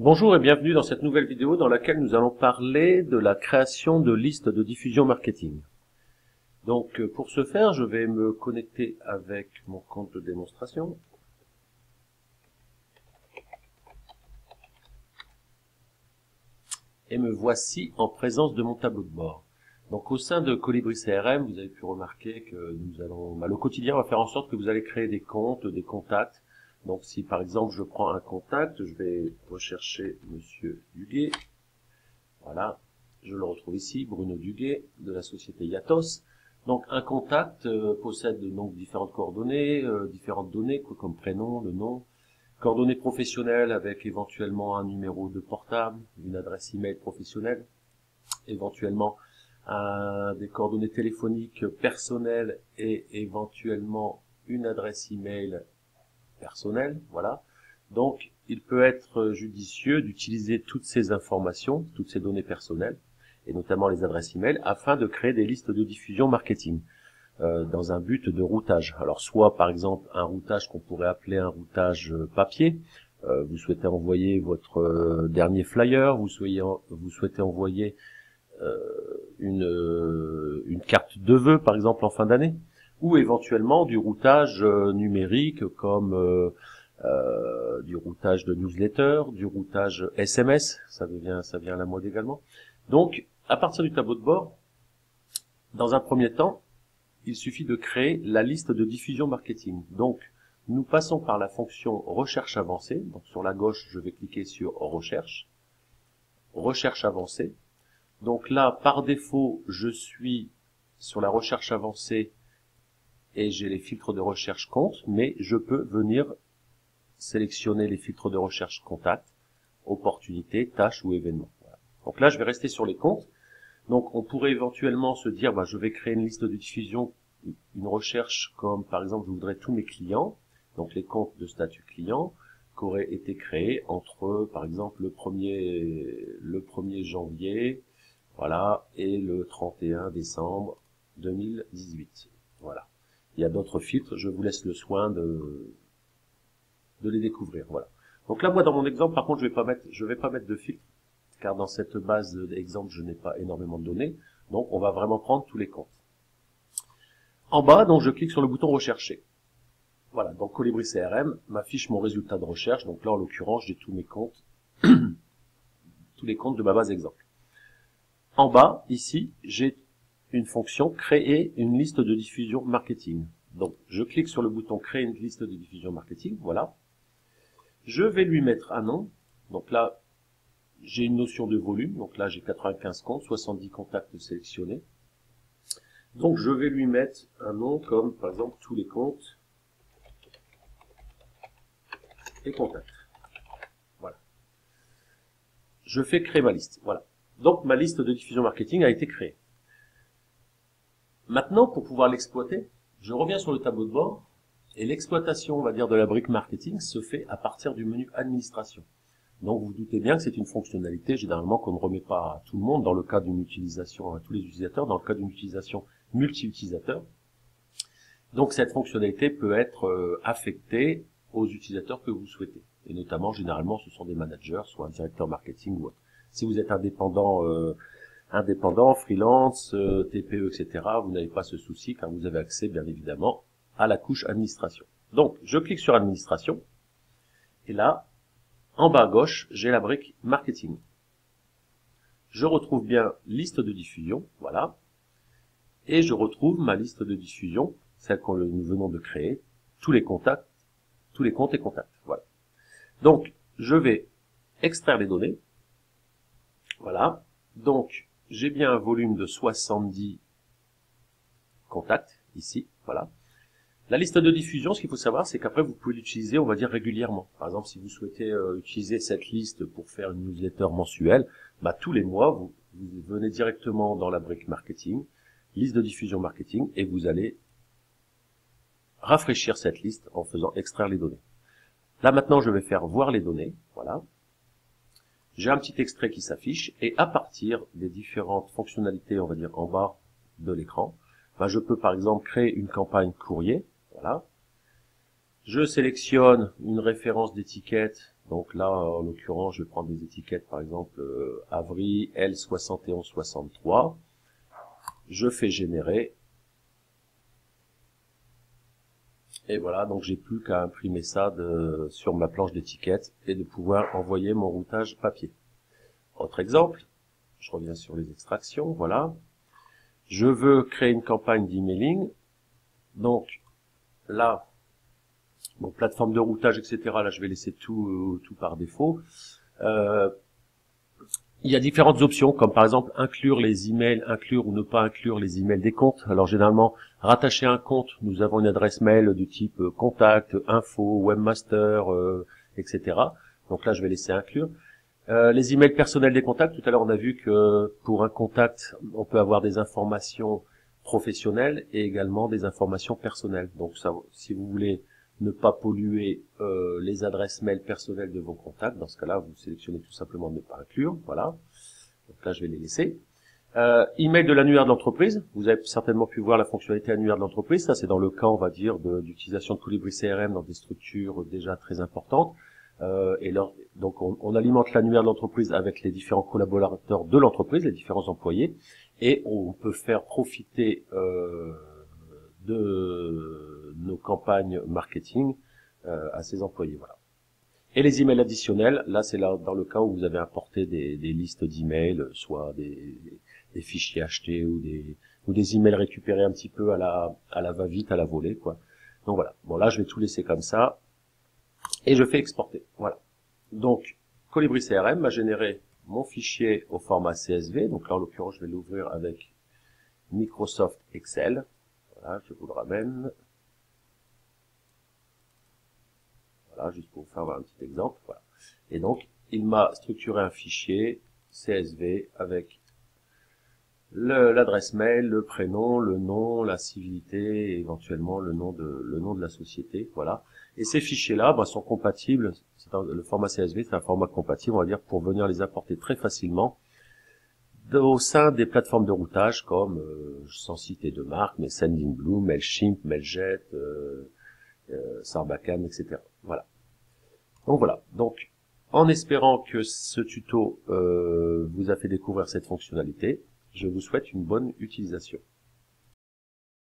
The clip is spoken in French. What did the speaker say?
Bonjour et bienvenue dans cette nouvelle vidéo dans laquelle nous allons parler de la création de listes de diffusion marketing. Donc pour ce faire, je vais me connecter avec mon compte de démonstration. Et me voici en présence de mon tableau de bord. Donc au sein de Colibri CRM, vous avez pu remarquer que nous allons, le quotidien va faire en sorte que vous allez créer des comptes, des contacts. Donc si par exemple je prends un contact, je vais rechercher Monsieur Duguet. Voilà, je le retrouve ici, Bruno Duguet de la société Yatos. Donc un contact possède donc différentes coordonnées, différentes données comme prénom, le nom, coordonnées professionnelles avec éventuellement un numéro de portable, une adresse email professionnelle, éventuellement des coordonnées téléphoniques personnelles et éventuellement une adresse email personnelle, voilà. Donc, il peut être judicieux d'utiliser toutes ces informations, toutes ces données personnelles, et notamment les adresses email, afin de créer des listes de diffusion marketing, dans un but de routage. Alors, soit par exemple un routage qu'on pourrait appeler un routage papier, vous souhaitez envoyer votre dernier flyer, vous souhaitez envoyer une carte de vœux, par exemple, en fin d'année, ou éventuellement du routage numérique comme du routage de newsletter, du routage SMS, ça vient à la mode également. Donc, à partir du tableau de bord, dans un premier temps, il suffit de créer la liste de diffusion marketing. Donc, nous passons par la fonction recherche avancée. Donc, sur la gauche, je vais cliquer sur recherche avancée. Donc là, par défaut, je suis sur la recherche avancée et j'ai les filtres de recherche compte, mais je peux venir sélectionner les filtres de recherche contact, opportunité, tâches ou événements. Voilà. Donc là, je vais rester sur les comptes. Donc on pourrait éventuellement se dire, je vais créer une liste de diffusion, une recherche comme par exemple, je voudrais tous mes clients, donc les comptes de statut client, qui auraient été créés entre, par exemple, le 1er janvier, voilà, et le 31 décembre 2018. Voilà. Il y a d'autres filtres, je vous laisse le soin de les découvrir. Voilà. Donc là, moi, dans mon exemple, par contre, je vais pas mettre de filtre, car dans cette base d'exemple, je n'ai pas énormément de données. Donc, on va vraiment prendre tous les comptes. En bas, donc, je clique sur le bouton rechercher. Voilà. Donc, Colibri CRM m'affiche mon résultat de recherche. Donc là, en l'occurrence, j'ai tous mes comptes, tous les comptes de ma base exemple. En bas, ici, j'ai une fonction créer une liste de diffusion marketing. Donc, je clique sur le bouton créer une liste de diffusion marketing. Voilà. Je vais lui mettre un nom. Donc là, j'ai une notion de volume. Donc là, j'ai 95 comptes, 70 contacts sélectionnés. Donc, je vais lui mettre un nom comme, par exemple, tous les comptes et contacts. Voilà. Je fais créer ma liste. Voilà. Donc, ma liste de diffusion marketing a été créée. Maintenant, pour pouvoir l'exploiter, je reviens sur le tableau de bord et l'exploitation, on va dire, de la brique marketing se fait à partir du menu administration. Donc, vous vous doutez bien que c'est une fonctionnalité, généralement, qu'on ne remet pas à tout le monde dans le cas d'une utilisation, à tous les utilisateurs, dans le cas d'une utilisation multi-utilisateur. Donc, cette fonctionnalité peut être affectée aux utilisateurs que vous souhaitez. Et notamment, généralement, ce sont des managers, soit un directeur marketing ou autre. Si vous êtes indépendant, freelance, TPE, etc., vous n'avez pas ce souci car vous avez accès, bien évidemment, à la couche administration. Donc, je clique sur administration. Et là, en bas à gauche, j'ai la brique marketing. Je retrouve bien liste de diffusion, voilà. Et je retrouve ma liste de diffusion, celle que nous venons de créer, tous les contacts, tous les comptes et contacts, voilà. Donc, je vais extraire les données. Voilà. Donc, j'ai bien un volume de 70 contacts, ici, voilà. La liste de diffusion, ce qu'il faut savoir, c'est qu'après, vous pouvez l'utiliser, on va dire, régulièrement. Par exemple, si vous souhaitez utiliser cette liste pour faire une newsletter mensuelle, tous les mois, vous venez directement dans la brique marketing, liste de diffusion marketing, et vous allez rafraîchir cette liste en faisant extraire les données. Là, maintenant, je vais faire voir les données, voilà. J'ai un petit extrait qui s'affiche, et à partir des différentes fonctionnalités, on va dire, en bas de l'écran, je peux, par exemple, créer une campagne courrier. Voilà. Je sélectionne une référence d'étiquette, Donc là, en l'occurrence, je vais prendre des étiquettes, par exemple, Avril L7163. Je fais générer. Et voilà, donc j'ai plus qu'à imprimer ça sur ma planche d'étiquettes et de pouvoir envoyer mon routage papier. Autre exemple, je reviens sur les extractions, voilà. Je veux créer une campagne d'emailing. Donc là, bon, plateforme de routage, etc. Là, je vais laisser tout par défaut. Il y a différentes options, comme par exemple inclure les emails, inclure ou ne pas inclure les emails des comptes. Alors généralement, rattacher un compte, nous avons une adresse mail du type contact, info, webmaster, etc. Donc là, je vais laisser inclure. Les emails personnels des contacts, tout à l'heure on a vu que pour un contact, on peut avoir des informations professionnelles et également des informations personnelles. Donc ça, si vous voulez ne pas polluer les adresses mail personnelles de vos contacts, dans ce cas-là, vous sélectionnez tout simplement ne pas inclure, voilà. Donc là, je vais les laisser. Email de l'annuaire de l'entreprise, vous avez certainement pu voir la fonctionnalité annuaire de l'entreprise, ça c'est dans le cas, on va dire, d'utilisation de Colibri CRM dans des structures déjà très importantes. Donc on alimente l'annuaire de l'entreprise avec les différents collaborateurs de l'entreprise, les différents employés, et on peut faire profiter de nos campagnes marketing à ces employés. Voilà. Et les emails additionnels, là c'est là dans le cas où vous avez importé des listes d'emails, soit des fichiers achetés ou des emails récupérés un petit peu à la va-vite, à la volée, quoi. Donc voilà. Bon là je vais tout laisser comme ça. Et je fais exporter. Voilà. Donc, Colibri CRM m'a généré mon fichier au format CSV. Donc là, en l'occurrence, je vais l'ouvrir avec Microsoft Excel. Voilà, je vous le ramène. Voilà, juste pour vous faire un petit exemple. Voilà. Et donc, il m'a structuré un fichier CSV avec l'adresse mail, le prénom, le nom, la civilité, et éventuellement le nom de la société, voilà. Et ces fichiers-là sont compatibles. Le format CSV, c'est un format compatible, on va dire, pour venir les apporter très facilement au sein des plateformes de routage comme, sans citer de marque, mais Sendinblue, Mailchimp, Mailjet, Sarbacane, etc. Voilà. Donc voilà. Donc, en espérant que ce tuto vous a fait découvrir cette fonctionnalité, je vous souhaite une bonne utilisation.